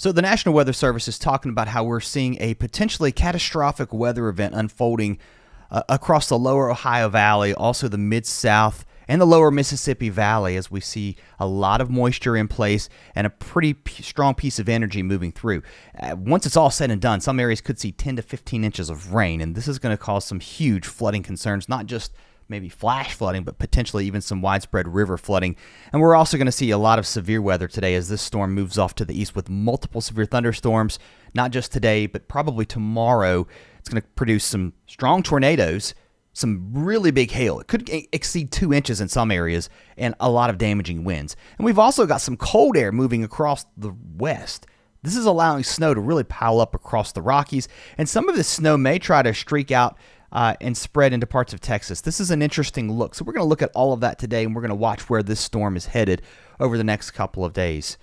So the National Weather Service is talking about how we're seeing a potentially catastrophic weather event unfolding across the lower Ohio Valley, also the Mid-South, and the lower Mississippi Valley, as we see a lot of moisture in place and a pretty strong piece of energy moving through. Once it's all said and done, some areas could see 10 to 15 inches of rain, and this is going to cause some huge flooding concerns, not just maybe flash flooding, but potentially even some widespread river flooding. And we're also going to see a lot of severe weather today as this storm moves off to the east with multiple severe thunderstorms, not just today, but probably tomorrow. It's going to produce some strong tornadoes, some really big hail. It could exceed 2 inches in some areas, and a lot of damaging winds. And we've also got some cold air moving across the west. This is allowing snow to really pile up across the Rockies, and some of this snow may try to streak out and spread into parts of Texas. This is an interesting look. So we're going to look at all of that today, and we're going to watch where this storm is headed over the next couple of days.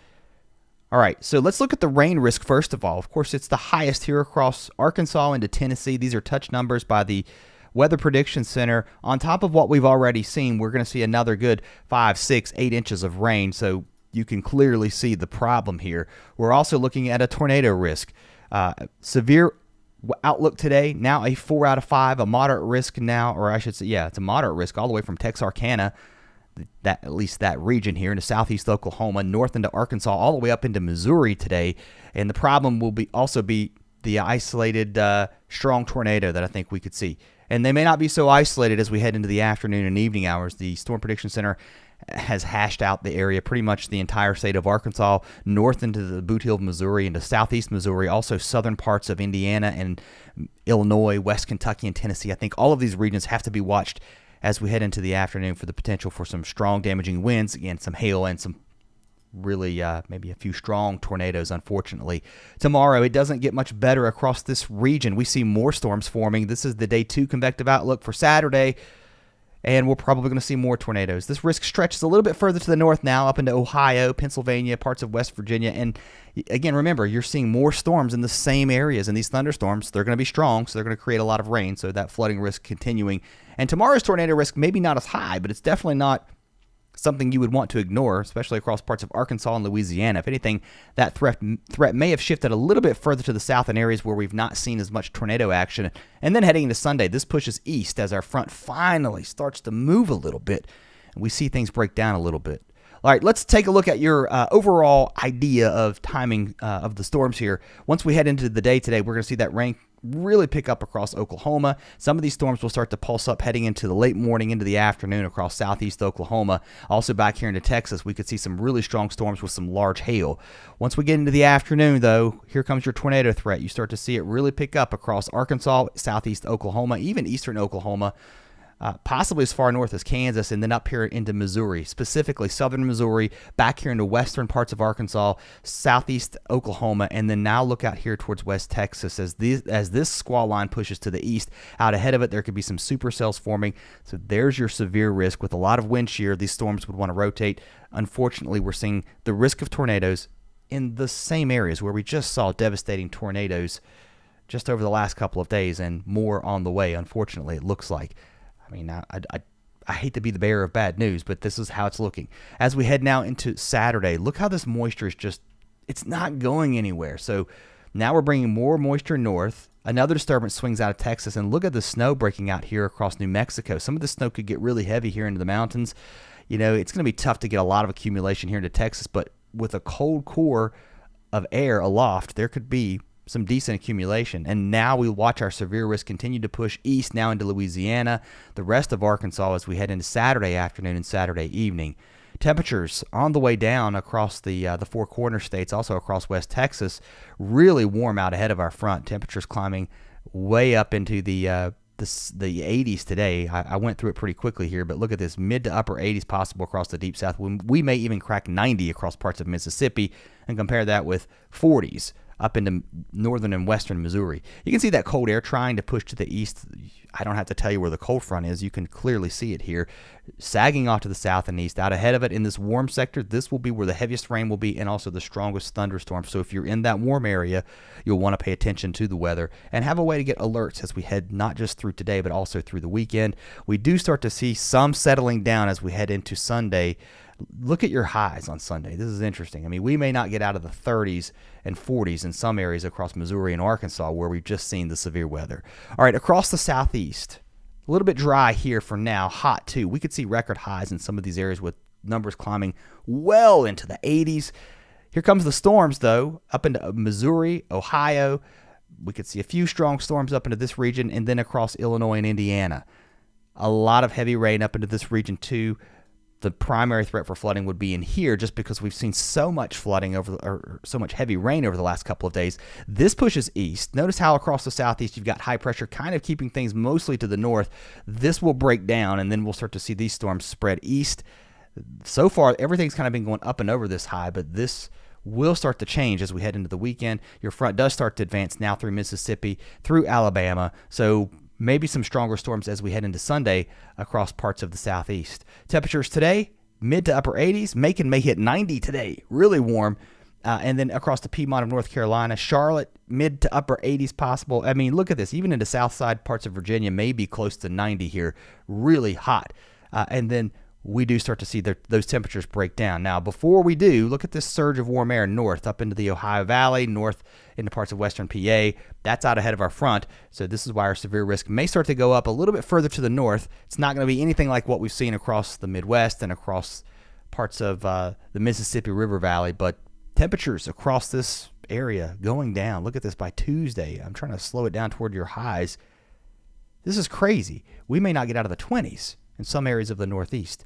All right, so let's look at the rain risk first of all. Of course, it's the highest here across Arkansas into Tennessee. These are touch numbers by the Weather Prediction Center. On top of what we've already seen, we're going to see another good 5, 6, 8 inches of rain. So you can clearly see the problem here. We're also looking at a tornado risk. Severe outlook today, now a 4 out of 5, a moderate risk now, or I should say, yeah, it's a moderate risk all the way from Texarkana, that at least that region here into southeast Oklahoma, north into Arkansas, all the way up into Missouri today. And the problem will also be the isolated strong tornado that I think we could see. And they may not be so isolated as we head into the afternoon and evening hours. The Storm Prediction Center has hashed out the area, pretty much the entire state of Arkansas, north into the Boot Heel of Missouri, into southeast Missouri, also southern parts of Indiana and Illinois, West Kentucky, and Tennessee. I think all of these regions have to be watched as we head into the afternoon for the potential for some strong damaging winds, again, some hail, and some really maybe a few strong tornadoes, unfortunately. Tomorrow, it doesn't get much better across this region. We see more storms forming. This is the day 2 convective outlook for Saturday, and we're probably going to see more tornadoes. This risk stretches a little bit further to the north now, up into Ohio, Pennsylvania, parts of West Virginia. And again, remember, you're seeing more storms in the same areas. And these thunderstorms, they're going to be strong, so they're going to create a lot of rain. So that flooding risk continuing. And tomorrow's tornado risk maybe not as high, but it's definitely not something you would want to ignore, especially across parts of Arkansas and Louisiana. If anything, that threat may have shifted a little bit further to the south in areas where we've not seen as much tornado action. And then heading into Sunday, this pushes east as our front finally starts to move a little bit, and we see things break down a little bit. All right, let's take a look at your overall idea of timing of the storms here. Once we head into the day today, we're going to see that rain really pick up across Oklahoma. Some of these storms will start to pulse up heading into the late morning into the afternoon across southeast Oklahoma. Also back here into Texas, we could see some really strong storms with some large hail. Once we get into the afternoon, though, here comes your tornado threat. You start to see it really pick up across Arkansas, southeast Oklahoma, even eastern Oklahoma, possibly as far north as Kansas, and then up here into Missouri, specifically southern Missouri, back here into western parts of Arkansas, southeast Oklahoma, and then now look out here towards West Texas as this squall line pushes to the east. Out ahead of it, there could be some supercells forming, so there's your severe risk. With a lot of wind shear, these storms would want to rotate. Unfortunately, we're seeing the risk of tornadoes in the same areas where we just saw devastating tornadoes just over the last couple of days, and more on the way, unfortunately, it looks like. I mean, I hate to be the bearer of bad news, but this is how it's looking. As we head now into Saturday, look how this moisture is it's not going anywhere. So now we're bringing more moisture north. Another disturbance swings out of Texas, and look at the snow breaking out here across New Mexico. Some of the snow could get really heavy here into the mountains. You know, it's going to be tough to get a lot of accumulation here into Texas, but with a cold core of air aloft, there could be some decent accumulation. And now we watch our severe risk continue to push east now into Louisiana, the rest of Arkansas as we head into Saturday afternoon and Saturday evening. Temperatures on the way down across the Four Corner states, also across West Texas, really warm out ahead of our front. Temperatures climbing way up into the 80s today. I went through it pretty quickly here, but look at this, mid to upper 80s possible across the deep south. We may even crack 90 across parts of Mississippi, and compare that with 40s up into northern and western Missouri. You can see that cold air trying to push to the east. I don't have to tell you where the cold front is. You can clearly see it here, sagging off to the south and east. Out ahead of it in this warm sector, this will be where the heaviest rain will be and also the strongest thunderstorms. So if you're in that warm area, you'll want to pay attention to the weather and have a way to get alerts as we head not just through today, but also through the weekend. We do start to see some settling down as we head into Sunday. Look at your highs on Sunday. This is interesting. I mean, we may not get out of the 30s and 40s in some areas across Missouri and Arkansas where we've just seen the severe weather. All right, across the southeast, a little bit dry here for now, hot too. We could see record highs in some of these areas with numbers climbing well into the 80s. Here comes the storms, though, up into Missouri, Ohio. We could see a few strong storms up into this region and then across Illinois and Indiana. A lot of heavy rain up into this region, too. The primary threat for flooding would be in here just because we've seen so much flooding or so much heavy rain over the last couple of days. This pushes east. Notice how across the southeast you've got high pressure kind of keeping things mostly to the north. This will break down, and then we'll start to see these storms spread east. So far, everything's kind of been going up and over this high, but this will start to change as we head into the weekend. Your front does start to advance now through Mississippi, through Alabama. So maybe some stronger storms as we head into Sunday across parts of the southeast. Temperatures today, mid to upper 80s. Macon may hit 90 today, really warm. And then across the Piedmont of North Carolina, Charlotte, mid to upper 80s possible. I mean, look at this. Even into south side parts of Virginia, maybe close to 90 here, really hot. And then we do start to see those temperatures break down. Now, before we do, look at this surge of warm air north up into the Ohio Valley, north into parts of western PA. That's out ahead of our front, so this is why our severe risk may start to go up a little bit further to the north. It's not going to be anything like what we've seen across the Midwest and across parts of the Mississippi River Valley, but temperatures across this area going down. Look at this by Tuesday. I'm trying to slow it down toward your highs. This is crazy. We may not get out of the 20s in some areas of the Northeast.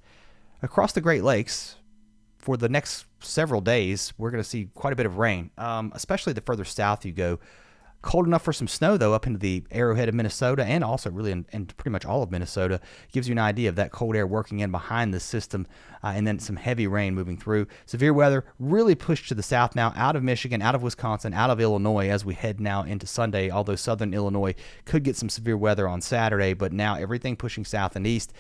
Across the Great Lakes, for the next several days, we're going to see quite a bit of rain, especially the further south you go. Cold enough for some snow, though, up into the arrowhead of Minnesota and also really in pretty much all of Minnesota. Gives you an idea of that cold air working in behind the system, and then some heavy rain moving through. Severe weather really pushed to the south now, out of Michigan, out of Wisconsin, out of Illinois as we head now into Sunday, although southern Illinois could get some severe weather on Saturday, but now everything pushing south and east.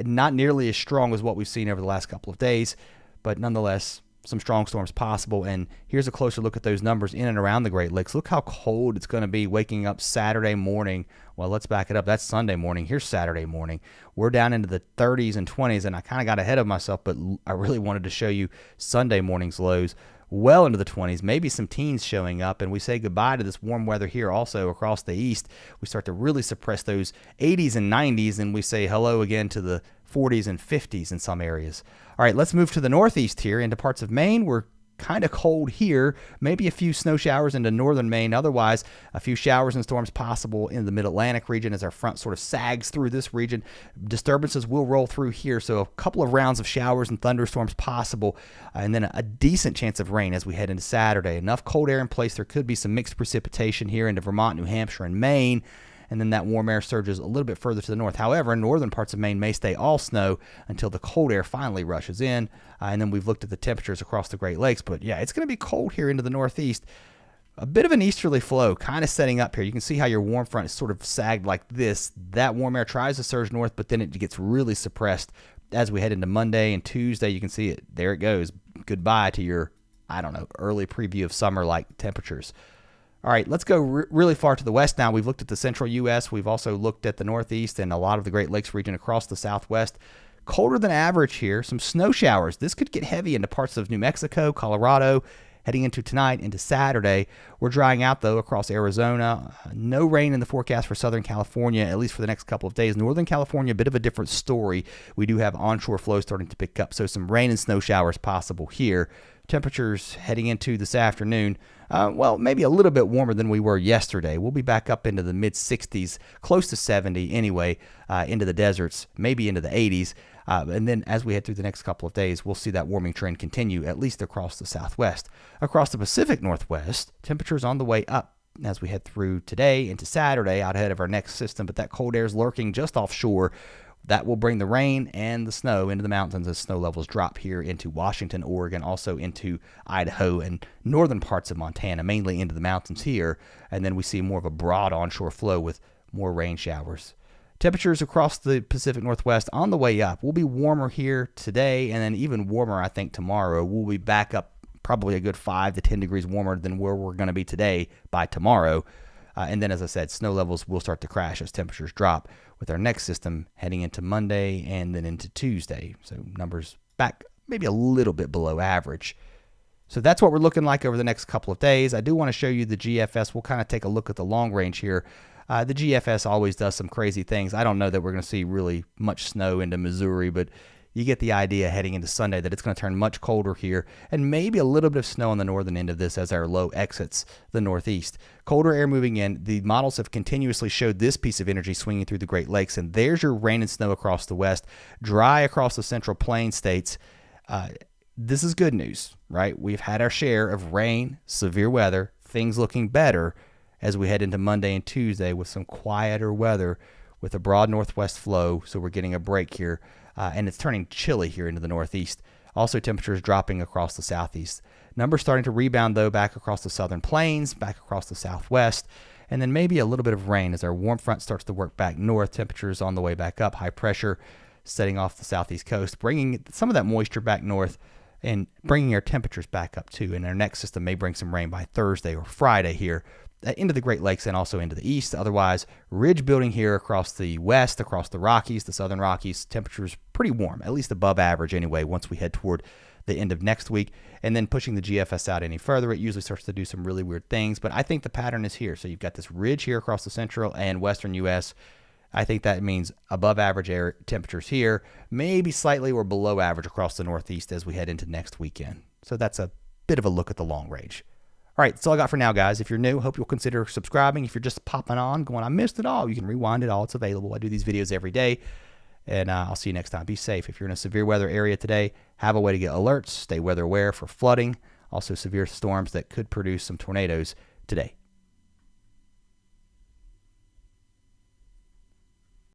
Not nearly as strong as what we've seen over the last couple of days, but nonetheless, some strong storms possible. And here's a closer look at those numbers in and around the Great Lakes. Look how cold it's going to be waking up Saturday morning. Well, let's back it up. That's Sunday morning. Here's Saturday morning. We're down into the 30s and 20s, and I kind of got ahead of myself, but I really wanted to show you Sunday morning's lows well into the 20s, maybe some teens showing up, and we say goodbye to this warm weather here also across the east. We start to really suppress those 80s and 90s, and we say hello again to the 40s and 50s in some areas. All right, let's move to the northeast here into parts of Maine. We're kind of cold here, maybe a few snow showers into northern Maine. Otherwise, a few showers and storms possible in the mid-Atlantic region as our front sort of sags through this region. Disturbances will roll through here, so a couple of rounds of showers and thunderstorms possible, and then a decent chance of rain as we head into Saturday. Enough cold air in place. There could be some mixed precipitation here into Vermont, New Hampshire, and Maine. And then that warm air surges a little bit further to the north. However, northern parts of Maine may stay all snow until the cold air finally rushes in. And then we've looked at the temperatures across the Great Lakes. But yeah, it's going to be cold here into the northeast. A bit of an easterly flow kind of setting up here. You can see how your warm front is sort of sagged like this. That warm air tries to surge north, but then it gets really suppressed as we head into Monday and Tuesday. You can see it. There it goes. Goodbye to your, early preview of summer-like temperatures. All right, let's go really far to the west now. We've looked at the central U.S. We've also looked at the northeast and a lot of the Great Lakes region across the southwest. Colder than average here. Some snow showers. This could get heavy into parts of New Mexico, Colorado, heading into tonight, into Saturday. We're drying out, though, across Arizona. No rain in the forecast for Southern California, at least for the next couple of days. Northern California, a bit of a different story. We do have onshore flow starting to pick up, so some rain and snow showers possible here. Temperatures heading into this afternoon, maybe a little bit warmer than we were yesterday. We'll be back up into the mid-60s, close to 70 anyway, into the deserts, maybe into the 80s. And then as we head through the next couple of days, we'll see that warming trend continue, at least across the southwest. Across the Pacific Northwest, temperatures on the way up as we head through today into Saturday, out ahead of our next system, but that cold air is lurking just offshore. That will bring the rain and the snow into the mountains as snow levels drop here into Washington, Oregon, also into Idaho and northern parts of Montana, mainly into the mountains here. And then we see more of a broad onshore flow with more rain showers. Temperatures across the Pacific Northwest on the way up. We'll be warmer here today and then even warmer, I think, tomorrow. We'll be back up probably a good 5 to 10 degrees warmer than where we're going to be today by tomorrow. And then, as I said, snow levels will start to crash as temperatures drop with our next system heading into Monday and then into Tuesday. So numbers back maybe a little bit below average. So that's what we're looking like over the next couple of days. I do want to show you the GFS. We'll kind of take a look at the long range here. The GFS always does some crazy things. I don't know that we're going to see really much snow into Missouri, but you get the idea heading into Sunday that it's going to turn much colder here, and maybe a little bit of snow on the northern end of this as our low exits the northeast. Colder air moving in. The models have continuously showed this piece of energy swinging through the Great Lakes, and there's your rain and snow across the west, dry across the central plain states. This is good news, right? We've had our share of rain, severe weather, things looking better as we head into Monday and Tuesday with some quieter weather with a broad northwest flow. So we're getting a break here, and it's turning chilly here into the northeast. Also, temperatures dropping across the southeast. Numbers starting to rebound, though, back across the southern plains, back across the southwest, and then maybe a little bit of rain as our warm front starts to work back north. Temperatures on the way back up, high pressure setting off the southeast coast, bringing some of that moisture back north and bringing our temperatures back up too. And our next system may bring some rain by Thursday or Friday here into the Great Lakes and also into the east. Otherwise, ridge building here across the west, across the Rockies, the southern Rockies. Temperatures pretty warm, at least above average anyway, once we head toward the end of next week. And then pushing the GFS out any further, it usually starts to do some really weird things. But I think the pattern is here. So you've got this ridge here across the central and western U.S. I think that means above average air temperatures here, maybe slightly or below average across the northeast as we head into next weekend. So that's a bit of a look at the long range. All right, that's all I got for now, guys. If you're new, hope you'll consider subscribing. If you're just popping on, going, I missed it all, you can rewind it all. It's available. I do these videos every day, and I'll see you next time. Be safe. If you're in a severe weather area today, have a way to get alerts. Stay weather aware for flooding, also severe storms that could produce some tornadoes today.